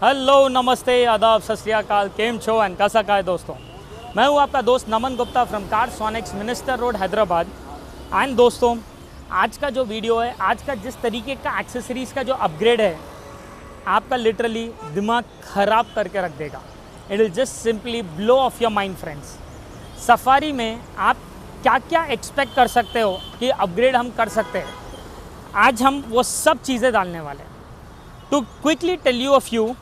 Hello, नमस्ते, आदाब, सत श्री अकाल, केम छो एंड कैसा का है दोस्तों। मैं हूं आपका दोस्त Naman Gupta from Carsonics, minister road, Hyderabad. And दोस्तों, आज का जो वीडियो है, आज का जिस तरीके का एक्सेसरीज़ का जो अपग्रेड है, आपका लिटरली दिमाग ख़राब करके रख देगा। It will just simply blow of your mind friends. Safari में आप क्या क्या एक्सपेक्ट कर सकते हो कि अपग्रेड हम कर सकते हैं, आज हम वो सब चीज़ें डालने वाले हैं। To quickly tell you a few,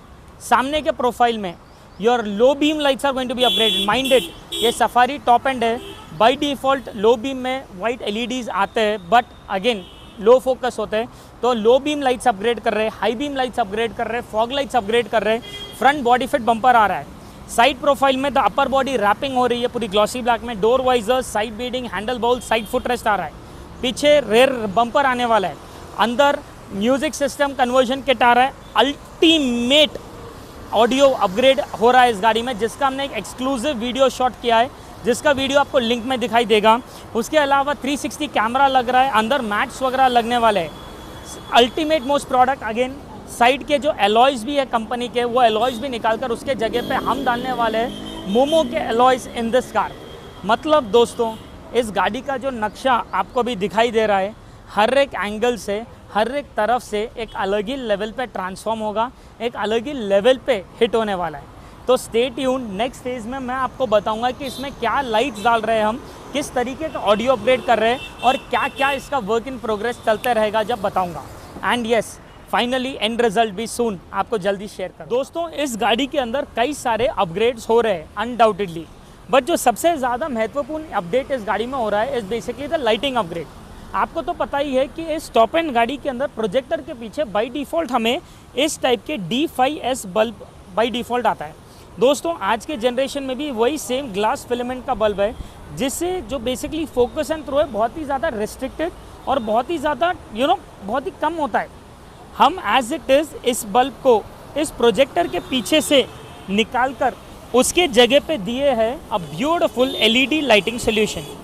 सामने के प्रोफाइल में your low beam lights are going to be upgraded. Mind it, ये सफारी टॉप एंड है। बाय डिफ़ॉल्ट लो बीम में वाइट एलईडीज़ आते हैं, बट अगेन लो फोकस होते हैं, तो लो बीम लाइट्स अपग्रेड कर रहे हैं, हाई बीम लाइट्स अपग्रेड कर रहे हैं, फॉग लाइट्स अपग्रेड कर रहे हैं। फ्रंट बॉडी फिट बम्पर आ रहा है। साइड प्रोफाइल में द अपर बॉडी रैपिंग हो रही है पूरी ग्लॉसी ब्लैक में। Door visor, side beading, handle bowl, side foot rest आ रहा है। पीछे रेयर बम्पर आने वाला है। अंदर म्यूजिक सिस्टम कन्वर्जन किट आ रहा है। अल्टीमेट ऑडियो अपग्रेड हो रहा है इस गाड़ी में, जिसका हमने एक एक्सक्लूसिव वीडियो शॉट किया है, जिसका वीडियो आपको लिंक में दिखाई देगा। उसके अलावा 360 कैमरा लग रहा है, अंदर मैट्स वगैरह लगने वाले हैं। Ultimate most product. Again side के जो एलॉयज़ भी है कंपनी के, वो एलॉयज़ भी निकालकर उसके जगह पे हम डालने वाले हैं मोमो के एलॉयज़ इन दिस कार। मतलब दोस्तों, इस गाड़ी का जो नक्शा आपको भी दिखाई दे रहा है, हर एक एंगल से, हर एक तरफ से एक अलग ही लेवल पे ट्रांसफॉर्म होगा, एक अलग ही लेवल पे हिट होने वाला है। तो स्टे ट्यून, नेक्स्ट फेज़ में मैं आपको बताऊंगा कि इसमें क्या लाइट्स डाल रहे हैं हम, किस तरीके का ऑडियो अपग्रेड कर रहे हैं और क्या क्या इसका वर्क इन प्रोग्रेस चलते रहेगा जब बताऊंगा। And yes, finally and result भी सून आपको जल्दी शेयर कर। दोस्तों, इस गाड़ी के अंदर कई सारे अपग्रेड्स हो रहे हैं अनडाउटेडली, बट जो सबसे ज़्यादा महत्वपूर्ण अपडेट इस गाड़ी में हो रहा है is basically the lighting upgrade. आपको तो पता ही है कि इस टॉप एंड गाड़ी के अंदर प्रोजेक्टर के पीछे बाय डिफ़ॉल्ट हमें इस टाइप के D5S बल्ब बाय डिफ़ॉल्ट आता है। दोस्तों, आज के जनरेशन में भी वही सेम ग्लास फिलामेंट का बल्ब है, जिससे जो बेसिकली फोकस एंड थ्रो है बहुत ही ज़्यादा रिस्ट्रिक्टेड और बहुत ही ज़्यादा बहुत ही कम होता है। हम एज इट इज़ इस बल्ब को इस प्रोजेक्टर के पीछे से निकाल कर उसके जगह पे दिए हैं a beautiful LED lighting solution.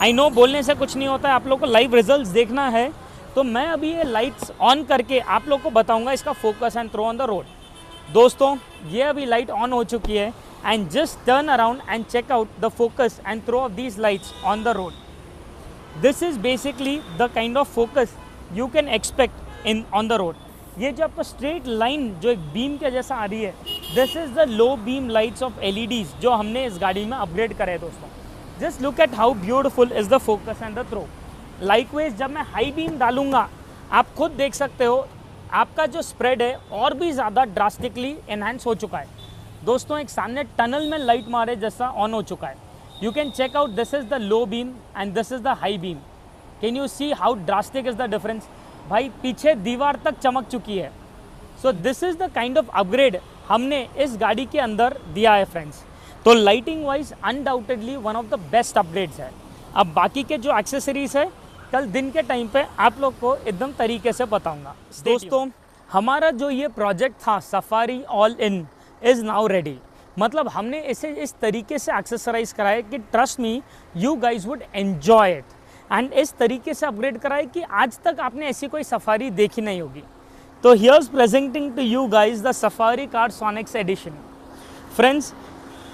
I know बोलने से कुछ नहीं होता है, आप लोग को लाइव रिजल्ट्स देखना है, तो मैं अभी ये लाइट्स ऑन करके आप लोग को बताऊंगा इसका focus and throw on the road. दोस्तों, ये अभी लाइट ऑन हो चुकी है and just turn around and check out the focus and throw of these lights on the road. This is basically the kind of focus you can expect in on the road. ये जो आपको straight line जो एक beam के जैसा आ रही है, this is the low beam lights off LEDs जो हमने इस गाड़ी में अपग्रेड करे हैं। दोस्तों, just look at how beautiful is the focus and the throw. Likewise जब मैं हाई बीम डालूंगा, आप खुद देख सकते हो आपका जो स्प्रेड है और भी ज़्यादा ड्रास्टिकली एनहांस हो चुका है। दोस्तों, एक सामने टनल में लाइट मारे जैसा ऑन हो चुका है। You can check out, this is the low beam and this is the high beam. Can you see how drastic is the difference. भाई, पीछे दीवार तक चमक चुकी है। So this is the kind of upgrade हमने इस गाड़ी के अंदर दिया है फ्रेंड्स। तो lighting wise undoubtedly one of the best upgrades है। अब बाकी के जो एक्सेसरीज है, कल दिन के टाइम पे आप लोग को एकदम तरीके से बताऊंगा। दोस्तों, हमारा जो ये प्रोजेक्ट था safari all in is now ready. मतलब हमने इसे इस तरीके से एक्सेसराइज कराया कि trust me, you guys would enjoy it. And इस तरीके से अपग्रेड कराया कि आज तक आपने ऐसी कोई सफारी देखी नहीं होगी। तो here's presenting to you guys the Safari Carsonics edition. Friends,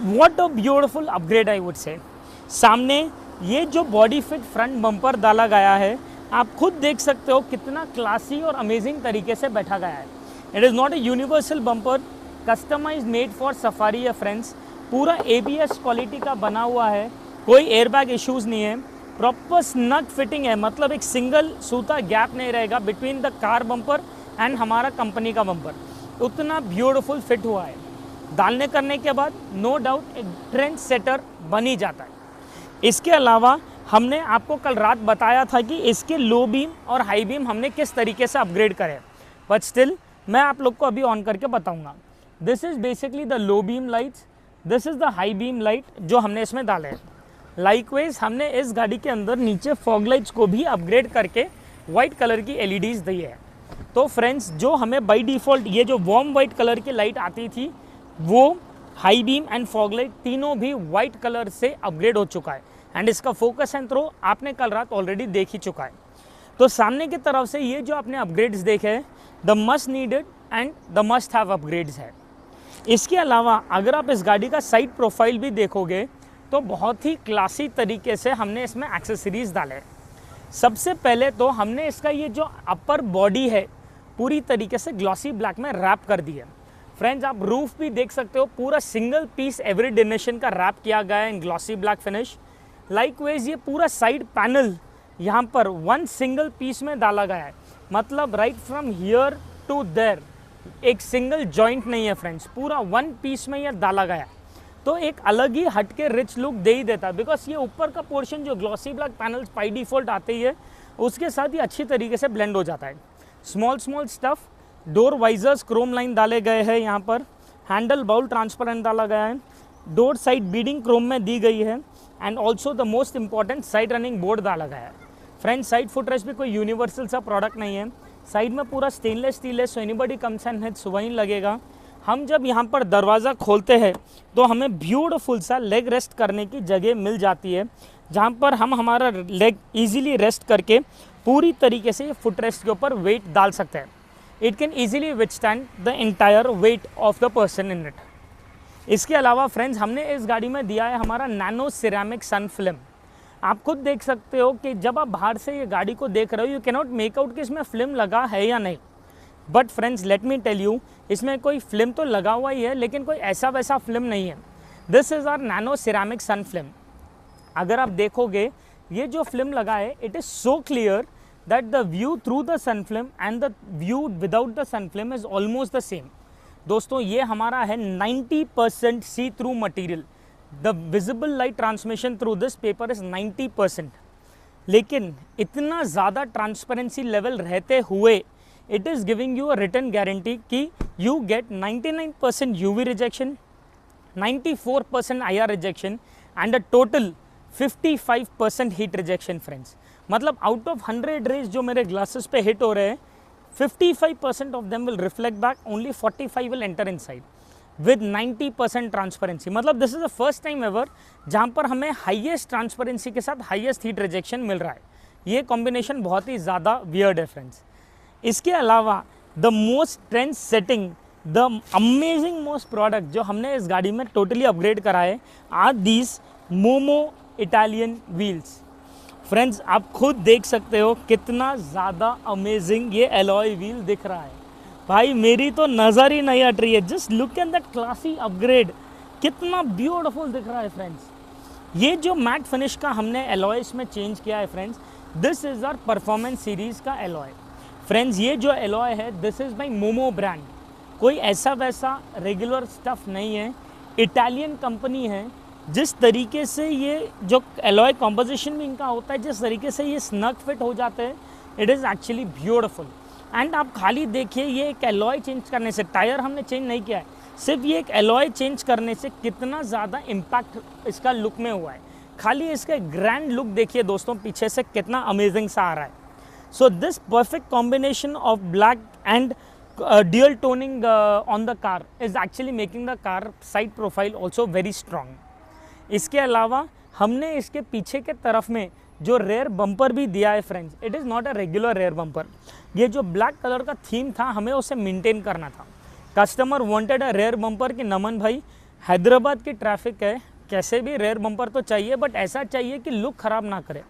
what a beautiful upgrade I would say. सामने ये जो बॉडी फिट फ्रंट बम्पर डाला गया है, आप खुद देख सकते हो कितना क्लासी और अमेजिंग तरीके से बैठा गया है। It is not a universal bumper, customize made for Safari है फ्रेंड्स। पूरा ABS क्वालिटी का बना हुआ है, कोई एयरबैग इश्यूज़ नहीं है, प्रॉपर स्नग फिटिंग है। मतलब एक सिंगल सूता गैप नहीं रहेगा between the car bumper and हमारा कंपनी का बम्पर। उतना ब्यूटीफुल फिट हुआ है। डालने करने के बाद नो डाउट एक ट्रेंड सेटर बन ही जाता है। इसके अलावा हमने आपको कल रात बताया था कि इसके लो बीम और हाई बीम हमने किस तरीके से अपग्रेड करे, बट स्टिल मैं आप लोग को अभी ऑन करके बताऊंगा। This is basically the low beam lights, this is the high beam light जो हमने इसमें डाले हैं। लाइकवाइज हमने इस गाड़ी के अंदर नीचे फॉग लाइट्स को भी अपग्रेड करके वाइट कलर की LEDs दी है। तो फ्रेंड्स, जो हमें बाई डिफ़ॉल्ट ये जो वार्म वाइट कलर की लाइट आती थी, वो high beam and fog light तीनों भी वाइट कलर से अपग्रेड हो चुका है। एंड इसका फोकस एंड थ्रो आपने कल रात ऑलरेडी देख ही चुका है। तो सामने की तरफ से ये जो आपने अपग्रेड्स देखे, the must needed and the must have upgrades है। इसके अलावा अगर आप इस गाड़ी का साइड प्रोफाइल भी देखोगे तो बहुत ही क्लासी तरीके से हमने इसमें एक्सेसरीज़ डाले हैं। सबसे पहले तो हमने इसका ये जो अपर बॉडी है पूरी तरीके से ग्लॉसी ब्लैक में रैप कर दिया। फ्रेंड्स, आप रूफ भी देख सकते हो, पूरा सिंगल पीस एवरी डिनेशन का रैप किया गया है इन ग्लॉसी ब्लैक फिनिश। लाइकवाइज ये पूरा साइड पैनल यहाँ पर वन सिंगल पीस में डाला गया है, मतलब right from here to there एक सिंगल जॉइंट नहीं है फ्रेंड्स, पूरा वन पीस में ये डाला गया है। तो एक अलग ही हटके रिच लुक दे ही देता है, बिकॉज ये ऊपर का पोर्शन जो glossy black panels by default आते ही है उसके साथ ही अच्छी तरीके से ब्लेंड हो जाता है। Small stuff door visors Chrome line डाले गए हैं, यहाँ पर हैंडल बाउल ट्रांसपेरेंट डाला गया है, डोर साइड बीडिंग क्रोम में दी गई है and also the most important side running board डाला गया है। फ्रेंड्स, साइड फुटरेस्ट भी कोई यूनिवर्सल सा प्रोडक्ट नहीं है, साइड में पूरा स्टेनलेस स्टील है, सो एनीबॉडी कम्स एंड हिट्स वहीं लगेगा। हम जब यहाँ पर दरवाज़ा खोलते हैं तो हमें ब्यूटीफुल सा लेग रेस्ट करने की जगह मिल जाती है, जहाँ पर हम हमारा लेग इजीली रेस्ट करके पूरी तरीके से फुट रेस्ट के ऊपर वेट डाल सकते हैं। It can easily withstand the entire weight of the person in it. इसके अलावा फ्रेंड्स, हमने इस गाड़ी में दिया है हमारा नैनो सिरेमिक सन फिल्म। आप खुद देख सकते हो कि जब आप बाहर से ये गाड़ी को देख रहे हो यू कैनॉट मेक आउट कि इसमें फिल्म लगा है या नहीं, but friends let me tell you, इसमें कोई फिल्म तो लगा हुआ ही है लेकिन कोई ऐसा वैसा फिल्म नहीं है। This is our nano ceramic sun film. अगर आप देखोगे ये जो फिल्म लगा है it is so clear that the view through the sun film and the view without the sun film is almost the same. दोस्तों, ये हमारा है 90% see through material. The visible light transmission through this paper is 90%, लेकिन इतना ज़्यादा transparency level रहते हुए it is giving you a written guarantee कि you get 99% UV rejection, 94% IR rejection and a total 55% heat rejection friends। मतलब out of 100 rays जो मेरे glasses पे hit हो रहे हैं 55% of them will reflect back, only 45 will enter inside with 90% transparency। मतलब this is the first time ever जहाँ पर हमें highest transparency के साथ highest heat rejection मिल रहा है। ये combination बहुत ही ज़्यादा weird है फ्रेंड्स। इसके अलावा the most trend setting the amazing most product जो हमने इस गाड़ी में टोटली अपग्रेड करा है are these Momo Italian wheels. Friends, आप खुद देख सकते हो कितना ज़्यादा अमेजिंग ये एलॉय व्हील दिख रहा है। भाई मेरी तो नज़र ही नहीं हट रही है, just look at that classy upgrade, कितना ब्यूटीफुल दिख रहा है फ्रेंड्स। ये जो मैट फिनिश का हमने एलॉयस में चेंज किया है friends, this is our performance series का एलॉय। फ्रेंड्स, ये जो एलॉय है this is by Momo brand, कोई ऐसा वैसा रेगुलर स्टफ़ नहीं है, इटालियन कंपनी है। जिस तरीके से ये जो एलॉय कॉम्पोजिशन भी इनका होता है, जिस तरीके से ये स्नग फिट हो जाते हैं, it is actually beautiful. And आप खाली देखिए ये एक एलॉय चेंज करने से, टायर हमने चेंज नहीं किया है, सिर्फ ये एक एलॉय चेंज करने से कितना ज़्यादा इम्पैक्ट इसका लुक में हुआ है। खाली इसका ग्रैंड लुक देखिए दोस्तों, पीछे से कितना अमेजिंग सा आ रहा है। So this perfect combination of black and dual toning on the car is actually making the car side profile also very strong। इसके अलावा हमने इसके पीछे के तरफ में जो रेयर बम्पर भी दिया है friends, it is not a regular rear bumper. ये जो ब्लैक कलर का थीम था हमें उसे मेंटेन करना था। Customer wanted a rear bumper कि नमन भाई हैदराबाद की ट्रैफिक है, कैसे भी रेयर बम्पर तो चाहिए, बट ऐसा चाहिए कि लुक ख़राब ना करे।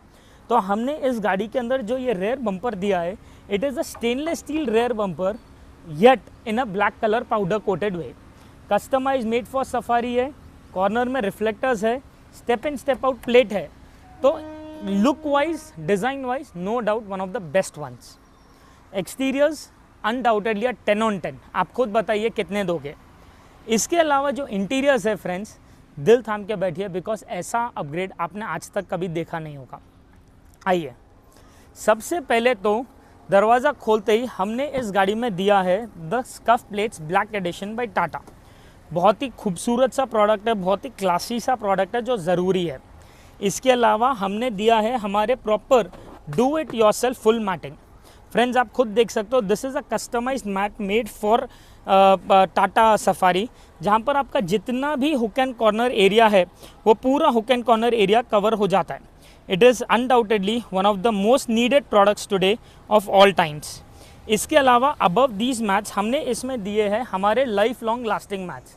तो हमने इस गाड़ी के अंदर जो ये रेयर बम्पर दिया है, it is a stainless steel rear bumper yet in a black colour powder coated way. Customize made for Safari है, कॉर्नर में रिफ्लेक्टर्स है, step in step out plate है। तो look wise, design wise no doubt one of the best ones. Exteriors undoubtedly 10 on 10, आप खुद बताइए कितने दोगे। इसके अलावा जो इंटीरियर्स है फ्रेंड्स, दिल थाम के बैठिए, बिकॉज ऐसा अपग्रेड आपने आज तक कभी देखा नहीं होगा। आइए, सबसे पहले तो दरवाज़ा खोलते ही हमने इस गाड़ी में दिया है the scuff plates black edition by Tata. बहुत ही खूबसूरत सा प्रोडक्ट है, बहुत ही क्लासी सा प्रोडक्ट है जो ज़रूरी है। इसके अलावा हमने दिया है हमारे proper do it yourself full matting. Friends, आप खुद देख सकते हो, this is a customised mat made for Tata Safari, जहाँ पर आपका जितना भी हुक एंड कॉर्नर एरिया है वो पूरा hook and corner area cover हो जाता है। It is undoubtedly one of the most needed products today of all times. इसके अलावा अबव दीज मैट्स हमने इसमें दिए हैं हमारे लाइफ लॉन्ग लास्टिंग मैट्स।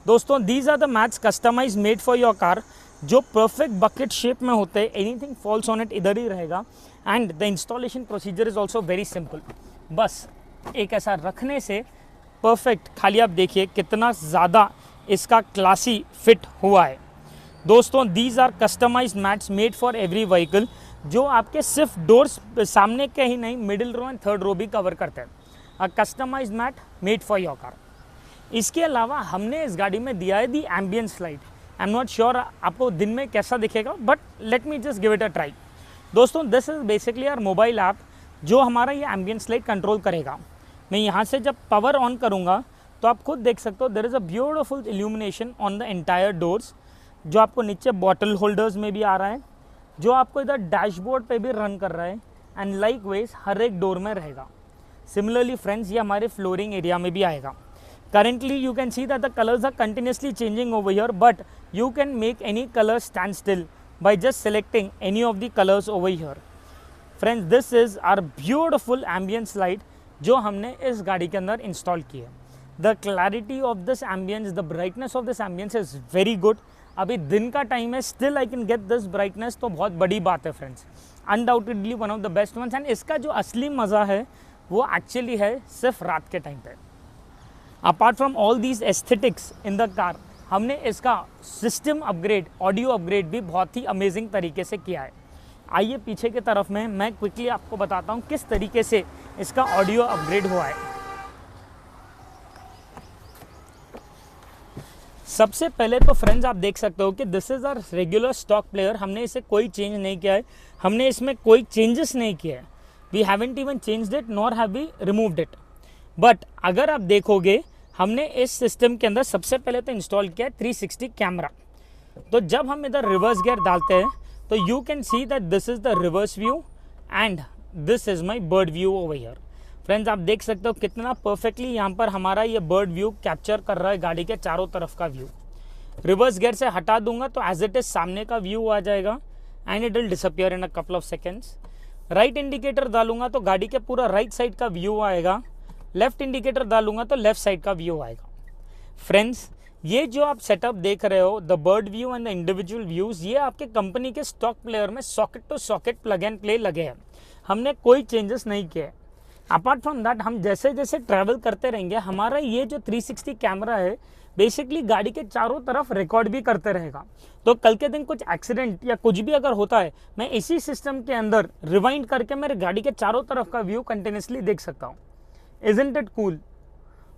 दोस्तों these are the mats customised made for your car, जो परफेक्ट बकेट शेप में होते हैं, एनीथिंग फॉल्स ऑन इट इधर ही रहेगा। And the installation procedure is also very simple, बस एक ऐसा रखने से परफेक्ट। खाली आप देखिए कितना ज़्यादा इसका क्लासी फिट हुआ है। दोस्तों these are customise mats made for every vehicle, जो आपके सिर्फ डोर्स सामने के ही नहीं, middle row and third row भी कवर करते हैं। A customise mat made for your car. इसके अलावा हमने इस गाड़ी में दिया है the ambience light. I am not sure आपको दिन में कैसा दिखेगा, but let me just give it a try. दोस्तों this is basically our mobile app जो हमारा ये एम्बियंस लाइट कंट्रोल करेगा। मैं यहाँ से जब पावर ऑन करूँगा तो आप खुद देख सकते हो there is a beautiful illumination on the entire doors, जो आपको नीचे बॉटल होल्डर्स में भी आ रहा है, जो आपको इधर डैशबोर्ड पे भी रन कर रहा है, एंड लाइक वेज हर एक डोर में रहेगा। सिमिलरली फ्रेंड्स, ये हमारे फ्लोरिंग एरिया में भी आएगा। Currently you can see that the colors are continuously changing over here, but you can make any color stand still by just selecting any of the colors over here. Friends, this is our beautiful ambience light जो हमने इस गाड़ी के अंदर install की है। The clarity of this ambience, the brightness of this ambience is very good. अभी दिन का टाइम है, still I can get this brightness, तो बहुत बड़ी बात है friends. Undoubtedly one of the best ones, and इसका जो असली मज़ा है वो एक्चुअली है सिर्फ रात के टाइम पे। Apart from all these aesthetics in the car, हमने इसका सिस्टम अपग्रेड, ऑडियो अपग्रेड भी बहुत ही अमेजिंग तरीके से किया है। आइए पीछे की तरफ में मैं क्विकली आपको बताता हूँ किस तरीके से इसका ऑडियो अपग्रेड हुआ है। सबसे पहले तो फ्रेंड्स आप देख सकते हो कि this is our regular stock player. हमने इसे कोई चेंज नहीं किया है, हमने इसमें कोई चेंजेस नहीं किया है। We haven't even changed it nor have we removed it. But अगर आप देखोगे हमने इस सिस्टम के अंदर सबसे पहले तो इंस्टॉल किया है 360 कैमरा। तो जब हम इधर रिवर्स गियर डालते हैं तो you can see that this is the reverse view and this is my bird view over here. Friends आप देख सकते हो कितना परफेक्टली यहाँ पर हमारा ये बर्ड व्यू कैप्चर कर रहा है गाड़ी के चारों तरफ का व्यू। रिवर्स गियर से हटा दूंगा तो एज इट इज सामने का व्यू आ जाएगा and it will disappear in a couple of seconds. Right indicator डालूंगा तो गाड़ी के पूरा राइट साइड का व्यू आएगा, लेफ्ट इंडिकेटर डालूंगा तो लेफ्ट साइड का व्यू आएगा। फ्रेंड्स ये जो आप सेटअप देख रहे हो, the bird view and the individual views, ये आपके कंपनी के स्टॉक प्लेयर में socket to socket plug and play लगे हैं। हमने कोई चेंजेस नहीं किए। अपार्ट फ्रॉम दैट हम जैसे जैसे ट्रैवल करते रहेंगे, हमारा ये जो 360 कैमरा है बेसिकली गाड़ी के चारों तरफ रिकॉर्ड भी करते रहेगा। तो कल के दिन कुछ एक्सीडेंट या कुछ भी अगर होता है, मैं इसी सिस्टम के अंदर रिवाइंड करके मेरे गाड़ी के चारों तरफ का व्यू कंटिन्यूसली देख सकता हूँ। Isn't it cool?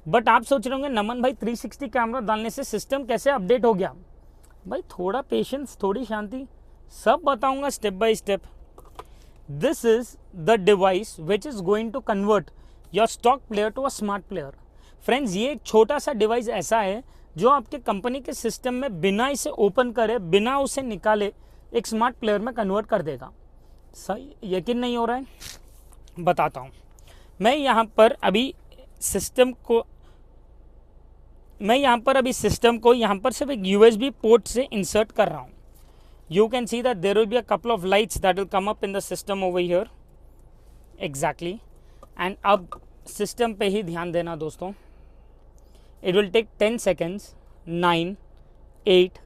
बट आप सोच रहे होंगे नमन भाई 360 कैमरा डालने से सिस्टम कैसे अपडेट हो गया? भाई थोड़ा पेशेंस, थोड़ी शांति, सब बताऊंगा step by step. This is the device which is going to convert your stock player to a smart player. Friends ये एक छोटा सा डिवाइस ऐसा है जो आपके कंपनी के सिस्टम में बिना इसे ओपन करे, बिना उसे निकाले एक स्मार्ट प्लेयर में कन्वर्ट कर देगा। सही यकीन नहीं हो रहा है? बताता हूँ। मैं यहाँ पर अभी सिस्टम को यहाँ पर सिर्फ एक USB पोर्ट से इंसर्ट कर रहा हूँ। You can see that there will be a couple of lights that will come up in the system over here exactly. And अब सिस्टम पे ही ध्यान देना दोस्तों। It will take 10 seconds. 9, 8,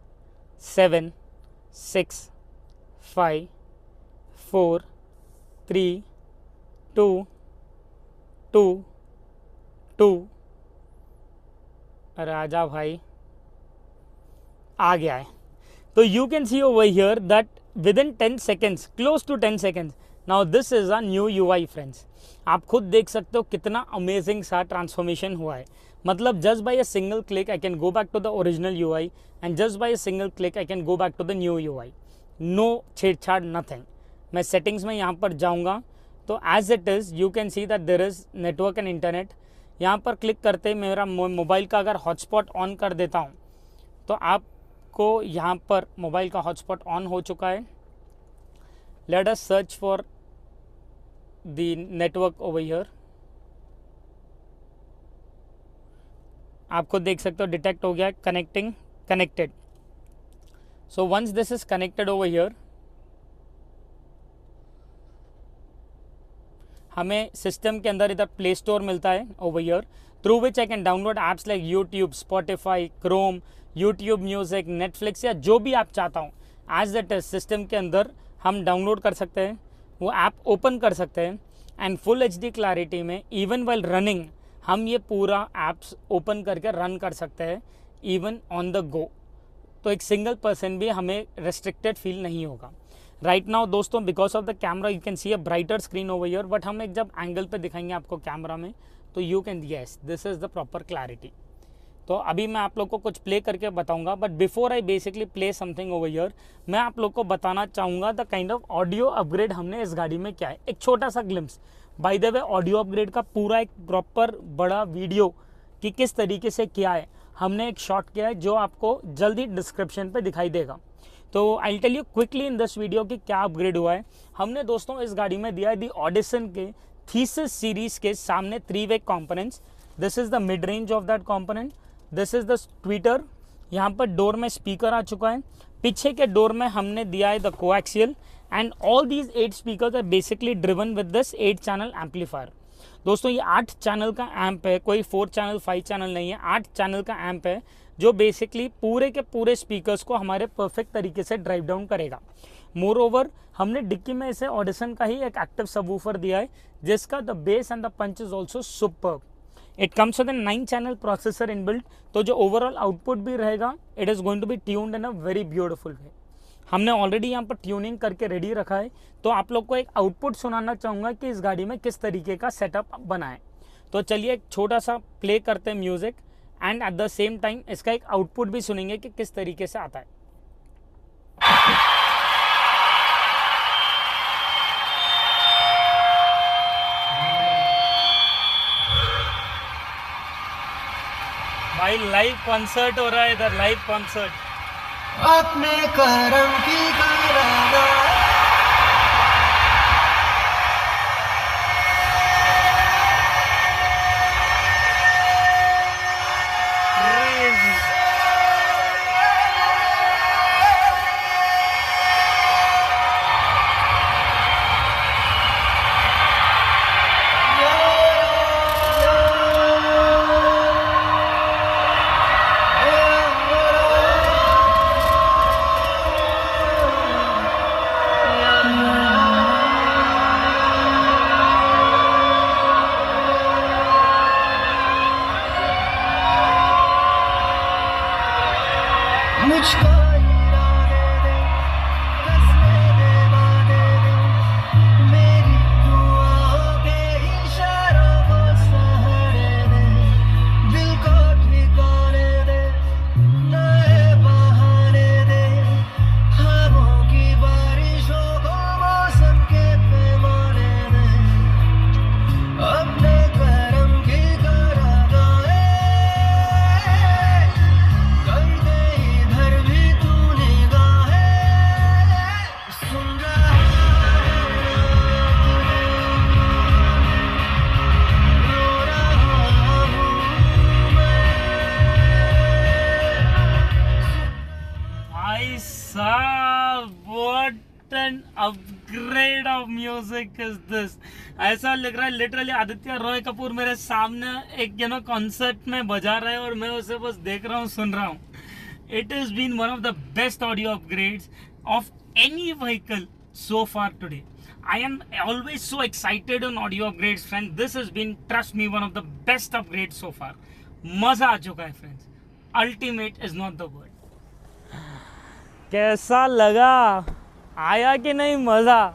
7, 6, 5, 4, 3, 2 अरे आजा भाई, आ गया है। तो you can see over here that within 10 seconds, close to 10 seconds, now this is a new UI friends. आप खुद देख सकते हो कितना अमेजिंग सा ट्रांसफॉर्मेशन हुआ है। मतलब just by a single click I can go back to the original UI and just by a single click I can go back to the new UI। No छेड़छाड़, नथिंग। मैं settings में यहाँ पर जाऊँगा तो as it is you can see that there is network and internet. यहाँ पर click करते मेरा मोबाइल का अगर हॉटस्पॉट ऑन कर देता हूँ तो आपको यहाँ पर मोबाइल का हॉटस्पॉट ऑन हो चुका है। Let us search for the network over here. आपको देख सकते हो डिटेक्ट हो गया, connecting, connected. So once this is connected over here, हमें सिस्टम के अंदर इधर प्ले स्टोर मिलता है over here, through which I can download apps like YouTube, Spotify, Chrome, YouTube music, Netflix या जो भी आप चाहता हूँ एज दैट सिस्टम के अंदर हम डाउनलोड कर सकते हैं, वो ऐप ओपन कर सकते हैं एंड फुल HD क्लैरिटी में इवन वाइल रनिंग हम ये पूरा ऐप्स ओपन करके रन कर सकते हैं इवन ऑन द गो। तो एक सिंगल पर्सन भी हमें रेस्ट्रिक्टेड फील नहीं होगा। राइट नाउ दोस्तों, because of the camera you can C a brighter screen over here, but हम एक जब एंगल पे दिखाएंगे आपको कैमरा में तो you can yes this is the proper clarity. तो अभी मैं आप लोग को कुछ प्ले करके बताऊंगा, but before I basically play something over here, मैं आप लोग को बताना चाहूँगा the kind of audio upgrade हमने इस गाड़ी में क्या है। एक छोटा सा glimpse, by the way audio upgrade का पूरा एक प्रॉपर बड़ा वीडियो कि किस तरीके से किया है हमने एक शॉट किया है जो आपको जल्दी डिस्क्रिप्शन पे दिखाई देगा। तो I tell you quickly in this video कि क्या अपग्रेड हुआ है। हमने दोस्तों इस गाड़ी में दिया है दी ऑडिसन के थीसिस सीरीज के सामने 3-वे components. This is the mid range of that component, this is the tweeter, यहाँ पर डोर में स्पीकर आ चुका है, पीछे के डोर में हमने दिया है the coaxial and all these 8 speakers are basically driven with this 8 channel amplifier. दोस्तों ये 8 चैनल का एम्प है, कोई 4 चैनल 5 चैनल नहीं है, 8 चैनल का एम्प है जो बेसिकली पूरे के पूरे स्पीकर्स को हमारे परफेक्ट तरीके से ड्राइव डाउन करेगा। मोर ओवर हमने डिक्की में इसे ऑडिसन का ही एक एक्टिव सबवूफर दिया है जिसका the bass and the punch is also superb. It comes with 9 channel processor inbuilt, तो जो ओवरऑल आउटपुट भी रहेगा it is going to be tuned in a very beautiful way. हमने ऑलरेडी यहाँ पर ट्यूनिंग करके रेडी रखा है, तो आप लोग को एक आउटपुट सुनाना चाहूँगा कि इस गाड़ी में किस तरीके का सेटअप बना है। तो चलिए एक छोटा सा प्ले करते हैं music and at the same time इसका एक आउटपुट भी सुनेंगे कि किस तरीके से आता है। भाई लाइव कॉन्सर्ट हो रहा है इधर, लाइव कॉन्सर्ट। अपने करम की कराना मुझको इरादे दे, कसमे दे, वादे दे, मेरी दुआओं के इशारों को सहारे दे, दिल को ठिकाने दे, नए बहाने दे, ख्वाबों की बारिशों को मौसम के पैमाने दे, अपने करम की करागाहें कर दे इधर भी तू निगाहें, सुन रहा है रो रहा हूँ भाई साहब what an upgrade of music is this. ऐसा लग रहा है लिटरली आदित्य रॉय कपूर मेरे सामने एक कॉन्सर्ट में बजा रहा है और मैं उसे बस देख रहा हूँ, सुन रहा हूँ। It has been one of the best audio upgrades of any vehicle so far today. I am always so excited on audio upgrades, friends. This has been, trust me, one of the best upgrades so far. मजा आ चुका है friends. Ultimate is not the word. कैसा लगा, आया कि नहीं मज़ा?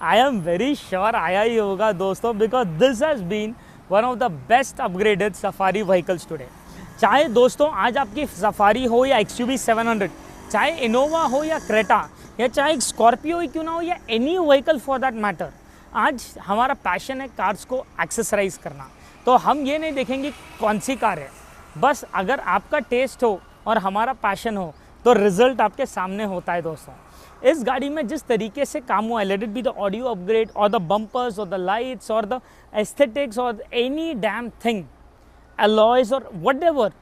I am very sure आया ही होगा दोस्तों, because this has been one of the best upgraded Safari vehicles today. चाहे दोस्तों आज आपकी सफारी हो या XUV 700, चाहे इनोवा हो या क्रेटा, या चाहे स्कॉर्पियो ही क्यों ना हो या any vehicle for that matter, आज हमारा पैशन है कार्स को एक्सेसराइज करना। तो हम ये नहीं देखेंगे कौन सी कार है, बस अगर आपका टेस्ट हो और हमारा पैशन हो तो रिजल्ट आपके सामने होता है दोस्तों। इस गाड़ी में जिस तरीके से काम हुआ है, let it be the audio upgrade और द बम्पर्स और द लाइट्स और द एस्थेटिक्स और एनी डैम थिंग, अलॉयज और व्हाटएवर,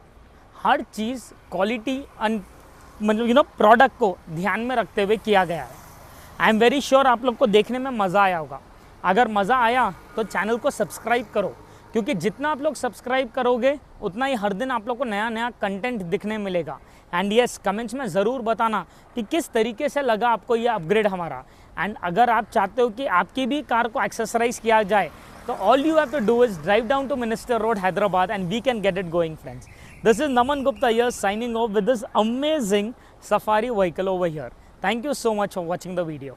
हर चीज़ क्वालिटी मतलब प्रोडक्ट को ध्यान में रखते हुए किया गया है। आई एम वेरी श्योर आप लोग को देखने में मज़ा आया होगा। अगर मज़ा आया तो चैनल को सब्सक्राइब करो, क्योंकि जितना आप लोग सब्सक्राइब करोगे उतना ही हर दिन आप लोग को नया नया कंटेंट दिखने मिलेगा। एंड यस, कमेंट्स में ज़रूर बताना कि किस तरीके से लगा आपको ये अपग्रेड हमारा। एंड अगर आप चाहते हो कि आपकी भी कार को एक्सेसराइज किया जाए तो all you have to do is drive down to Minister road Hyderabad and we can get it going friends. This is Naman Gupta here signing off with this amazing Safari vehicle over here. Thank you so much for watching the video.